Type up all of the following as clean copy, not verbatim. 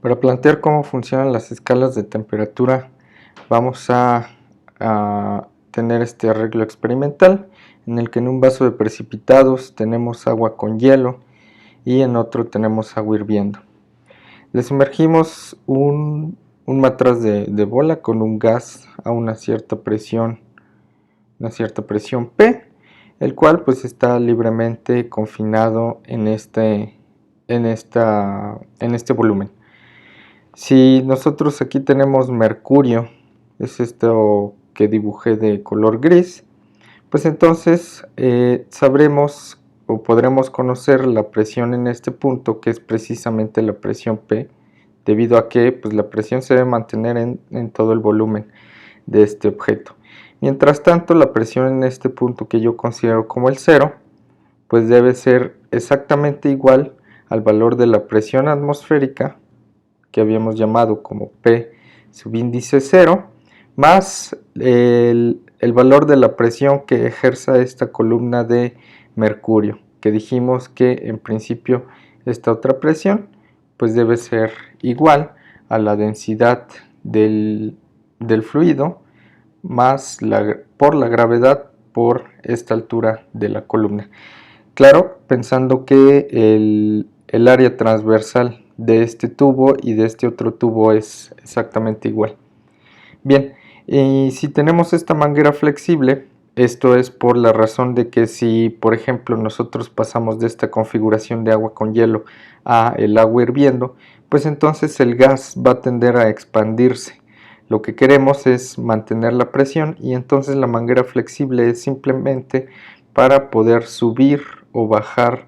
Para plantear cómo funcionan las escalas de temperatura, vamos a tener este arreglo experimental en el que en un vaso de precipitados tenemos agua con hielo y en otro tenemos agua hirviendo. Le sumergimos un matraz de bola con un gas a una cierta presión P, el cual pues está libremente confinado en este volumen. Si nosotros aquí tenemos mercurio, es esto que dibujé de color gris, pues entonces sabremos o podremos conocer la presión en este punto, que es precisamente la presión P, debido a que pues, la presión se debe mantener en todo el volumen de este objeto. Mientras tanto, la presión en este punto, que yo considero como el cero, pues debe ser exactamente igual al valor de la presión atmosférica, que habíamos llamado como P subíndice 0, más el valor de la presión que ejerza esta columna de mercurio, que dijimos que en principio esta otra presión pues debe ser igual a la densidad del fluido más por la gravedad por esta altura de la columna. Claro, pensando que el área transversal de este tubo y de este otro tubo es exactamente igual. Bien, y si tenemos esta manguera flexible, esto es por la razón de que si, por ejemplo, nosotros pasamos de esta configuración de agua con hielo a el agua hirviendo, pues entonces el gas va a tender a expandirse. Lo que queremos es mantener la presión y entonces la manguera flexible es simplemente para poder subir o bajar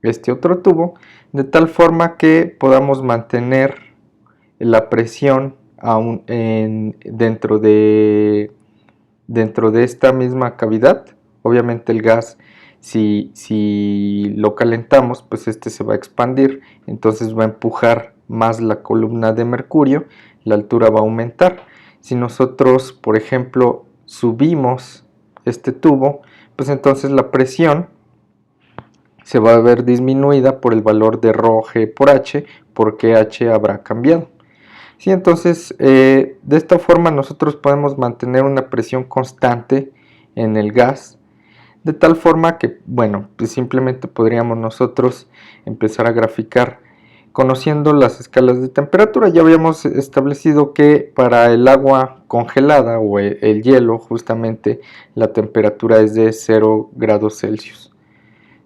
este otro tubo de tal forma que podamos mantener la presión aún dentro de esta misma cavidad. Obviamente el gas, si lo calentamos, pues este se va a expandir, entonces va a empujar más la columna de mercurio, la altura va a aumentar. Si nosotros, por ejemplo, subimos este tubo, pues entonces la presión se va a ver disminuida por el valor de ρg por h, porque h habrá cambiado. Sí, entonces de esta forma nosotros podemos mantener una presión constante en el gas, de tal forma que, bueno, pues simplemente podríamos nosotros empezar a graficar conociendo las escalas de temperatura. Ya habíamos establecido que para el agua congelada o el hielo, justamente la temperatura es de 0 grados Celsius.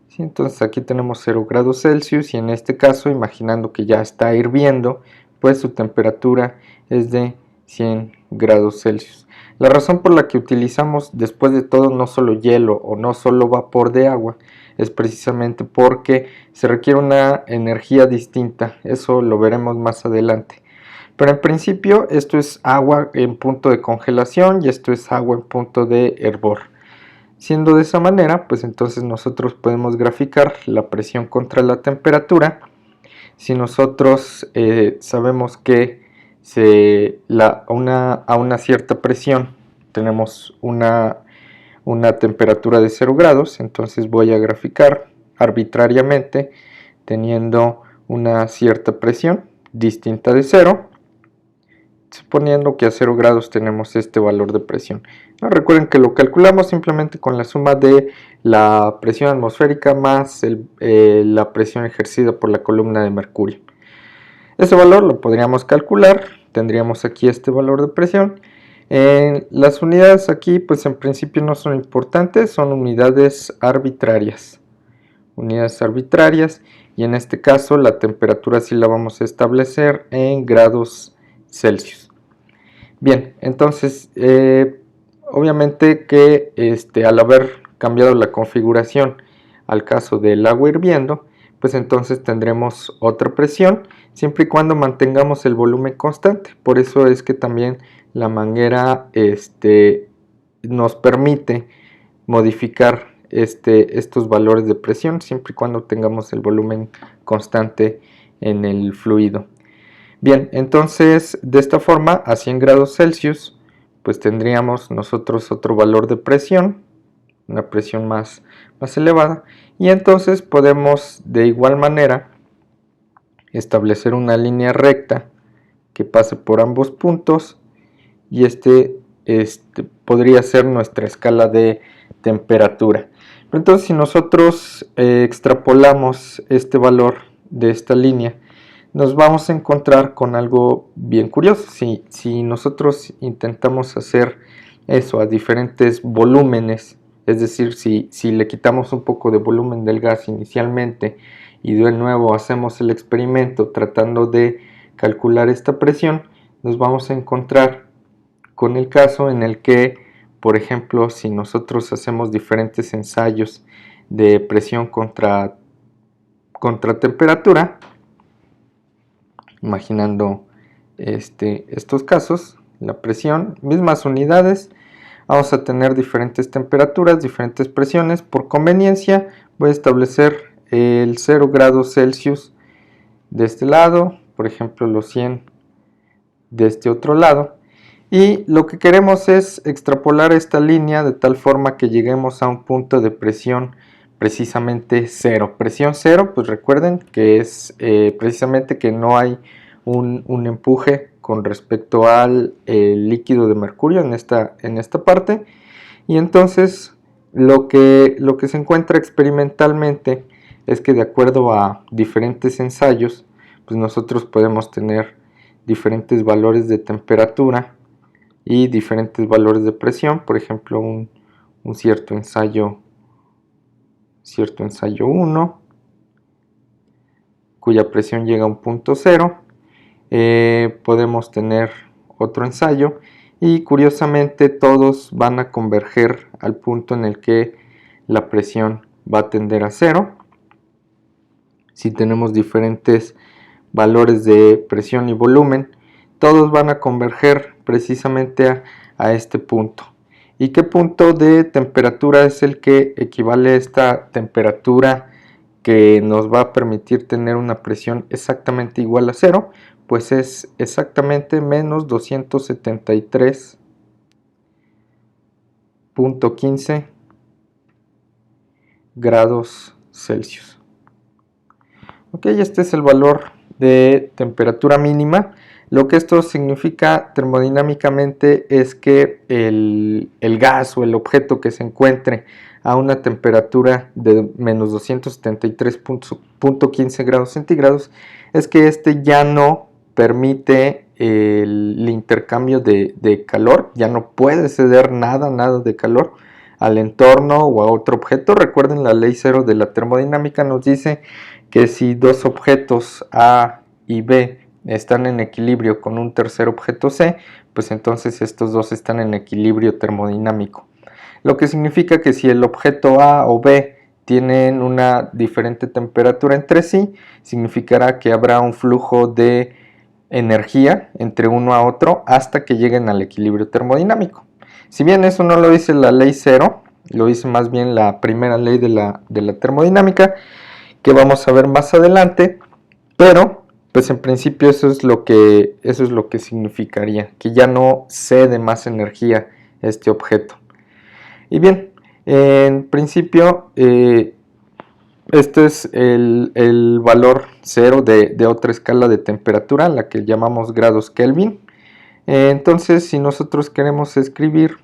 ¿Sí? Entonces aquí tenemos 0 grados Celsius y en este caso, imaginando que ya está hirviendo, pues su temperatura es de 100 grados Celsius. La razón por la que utilizamos después de todo no solo hielo o no solo vapor de agua es precisamente porque se requiere una energía distinta, eso lo veremos más adelante. Pero en principio esto es agua en punto de congelación y esto es agua en punto de hervor. Siendo de esa manera, pues entonces nosotros podemos graficar la presión contra la temperatura. Si nosotros sabemos que a una cierta presión tenemos una temperatura de 0 grados, entonces voy a graficar arbitrariamente teniendo una cierta presión distinta de 0, suponiendo que a 0 grados tenemos este valor de presión. No, recuerden que lo calculamos simplemente con la suma de la presión atmosférica más la presión ejercida por la columna de mercurio. Ese valor lo podríamos calcular, tendríamos aquí este valor de presión. Las unidades aquí pues en principio no son importantes, son unidades arbitrarias. Y en este caso la temperatura sí la vamos a establecer en grados Celsius. Bien, entonces obviamente que al haber cambiado la configuración al caso del agua hirviendo, pues entonces tendremos otra presión siempre y cuando mantengamos el volumen constante. Por eso es que también la manguera nos permite modificar estos valores de presión siempre y cuando tengamos el volumen constante en el fluido. Bien, entonces de esta forma a 100 grados Celsius pues tendríamos nosotros otro valor de presión, una presión más elevada, y entonces podemos de igual manera establecer una línea recta que pase por ambos puntos, y este podría ser nuestra escala de temperatura. Entonces, si nosotros extrapolamos este valor de esta línea, nos vamos a encontrar con algo bien curioso. Si nosotros intentamos hacer eso a diferentes volúmenes, es decir, si le quitamos un poco de volumen del gas inicialmente y de nuevo hacemos el experimento tratando de calcular esta presión, nos vamos a encontrar con el caso en el que, por ejemplo, si nosotros hacemos diferentes ensayos de presión contra temperatura, imaginando estos casos, la presión, mismas unidades, vamos a tener diferentes temperaturas, diferentes presiones. Por conveniencia voy a establecer el 0 grados Celsius de este lado, por ejemplo los 100 de este otro lado, y lo que queremos es extrapolar esta línea de tal forma que lleguemos a un punto de presión precisamente 0. Presión 0, pues recuerden que es precisamente que no hay un empuje con respecto al líquido de mercurio en esta parte, y entonces lo que se encuentra experimentalmente es que de acuerdo a diferentes ensayos, pues nosotros podemos tener diferentes valores de temperatura y diferentes valores de presión. Por ejemplo, un cierto ensayo 1, cuya presión llega a un punto 0. Podemos tener otro ensayo y curiosamente todos van a converger al punto en el que la presión va a tender a 0. Si tenemos diferentes valores de presión y volumen, todos van a converger precisamente a este punto. ¿Y qué punto de temperatura es el que equivale a esta temperatura que nos va a permitir tener una presión exactamente igual a 0? Pues es exactamente menos 273.15 grados Celsius. Ok, este es el valor de temperatura mínima. Lo que esto significa termodinámicamente es que el gas o el objeto que se encuentre a una temperatura de menos 273.15 grados centígrados es que este ya no permite el intercambio de calor, ya no puede ceder nada de calor al entorno o a otro objeto. Recuerden, la ley 0 de la termodinámica nos dice que si dos objetos A y B están en equilibrio con un tercer objeto C, pues entonces estos dos están en equilibrio termodinámico. Lo que significa que si el objeto A o B tienen una diferente temperatura entre sí, significará que habrá un flujo de energía entre uno a otro hasta que lleguen al equilibrio termodinámico. Si bien eso no lo dice la ley 0, lo dice más bien la primera ley de la termodinámica, que vamos a ver más adelante, pero pues en principio eso es lo que significaría, que ya no cede más energía este objeto. Y bien, en principio este es el valor 0 de otra escala de temperatura, la que llamamos grados Kelvin. Entonces, si nosotros queremos escribir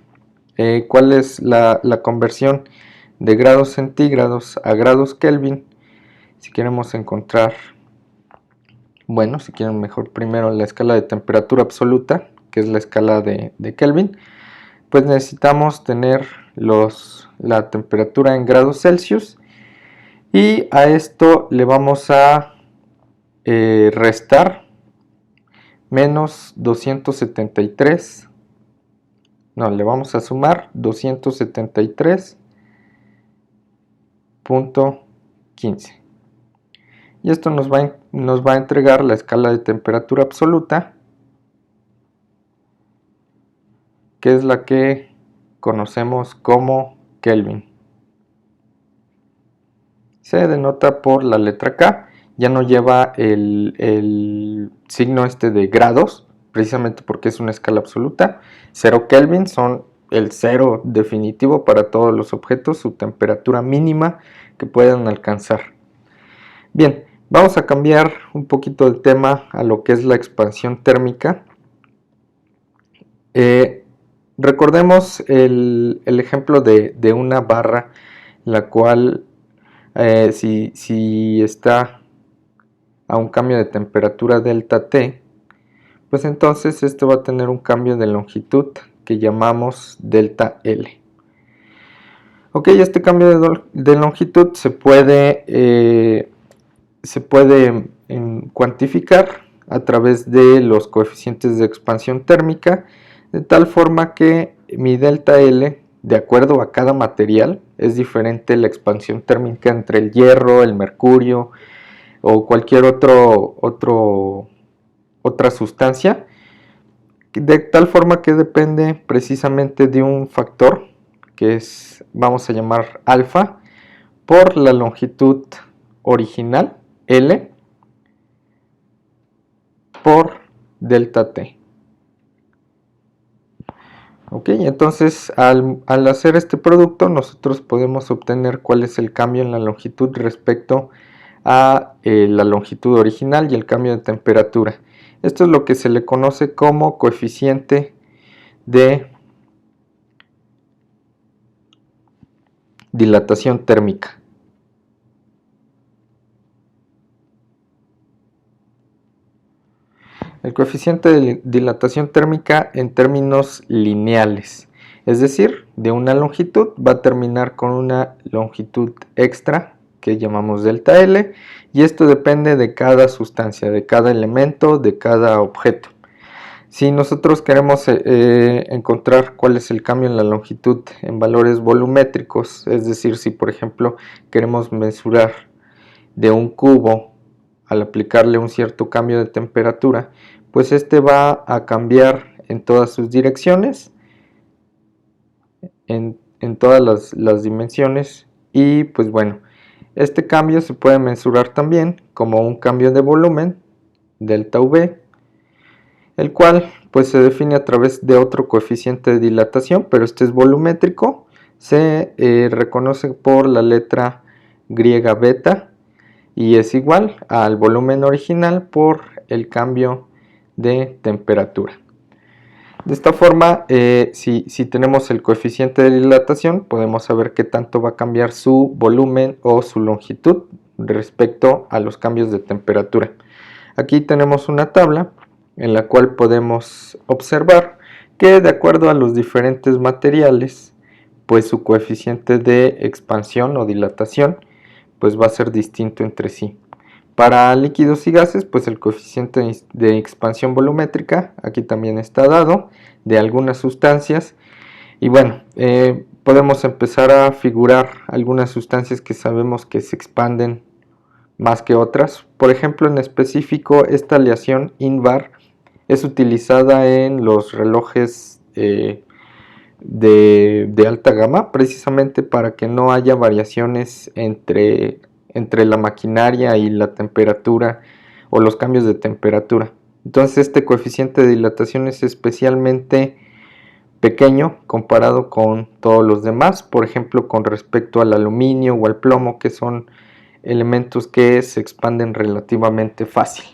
cuál es la conversión de grados centígrados a grados Kelvin, si queremos encontrar, bueno, si quieren mejor primero la escala de temperatura absoluta, que es la escala de Kelvin, pues necesitamos tener la temperatura en grados Celsius, y a esto le vamos a restar menos 273, no, le vamos a sumar 273.15. Y esto nos va a entregar la escala de temperatura absoluta, que es la que conocemos como Kelvin. Se denota por la letra K, ya no lleva el signo de grados, precisamente porque es una escala absoluta. 0 Kelvin son el 0 definitivo para todos los objetos, su temperatura mínima que puedan alcanzar. Bien, Vamos a cambiar un poquito el tema a lo que es la expansión térmica. Recordemos el ejemplo de una barra, la cual si está a un cambio de temperatura delta T, pues entonces esto va a tener un cambio de longitud que llamamos delta L. Ok, este cambio de longitud se puede cuantificar a través de los coeficientes de expansión térmica, de tal forma que mi delta L, de acuerdo a cada material, es diferente la expansión térmica entre el hierro, el mercurio o cualquier otra sustancia, de tal forma que depende precisamente de un factor que es, vamos a llamar alfa, por la longitud original, L, por delta T. Ok, entonces al hacer este producto nosotros podemos obtener cuál es el cambio en la longitud respecto a la longitud original y el cambio de temperatura. Esto es lo que se le conoce como coeficiente de dilatación térmica. El coeficiente de dilatación térmica en términos lineales, es decir, de una longitud va a terminar con una longitud extra que llamamos delta L, y esto depende de cada sustancia, de cada elemento, de cada objeto. Si nosotros queremos encontrar cuál es el cambio en la longitud en valores volumétricos, es decir, si por ejemplo queremos mesurar de un cubo al aplicarle un cierto cambio de temperatura, pues este va a cambiar en todas sus direcciones, en todas las dimensiones, y pues bueno, este cambio se puede mensurar también como un cambio de volumen, delta V, el cual pues se define a través de otro coeficiente de dilatación, pero este es volumétrico, se reconoce por la letra griega beta y es igual al volumen original por el cambio de temperatura. De esta forma, si tenemos el coeficiente de dilatación, podemos saber qué tanto va a cambiar su volumen o su longitud respecto a los cambios de temperatura. Aquí tenemos una tabla en la cual podemos observar que de acuerdo a los diferentes materiales, pues su coeficiente de expansión o dilatación pues va a ser distinto entre sí. Para líquidos y gases, pues el coeficiente de expansión volumétrica aquí también está dado de algunas sustancias, y bueno, podemos empezar a figurar algunas sustancias que sabemos que se expanden más que otras. Por ejemplo, en específico, esta aleación INVAR es utilizada en los relojes de alta gama, precisamente para que no haya variaciones entre la maquinaria y la temperatura o los cambios de temperatura. Entonces este coeficiente de dilatación es especialmente pequeño comparado con todos los demás, por ejemplo con respecto al aluminio o al plomo, que son elementos que se expanden relativamente fácil.